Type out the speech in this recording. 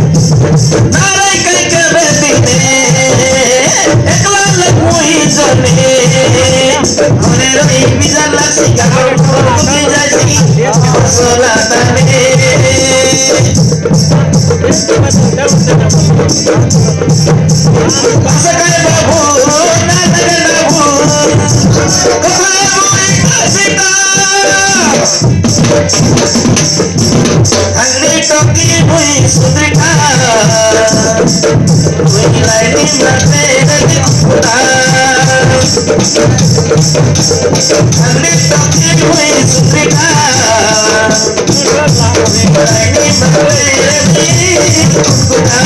नाराय काय कबतीने एकला लगमुई जने होने रही बिजाला सिगार की जासी सोला तने सकाळ बाबू नाटक बाबू कोरापुटी सीता हंगली टोकी हुई सुद्रिका हुई लाइटिंग लगे रही खुदा हंगली टोकी हुई सुद्रिका हुई लाइटिंग लगे रही खुदा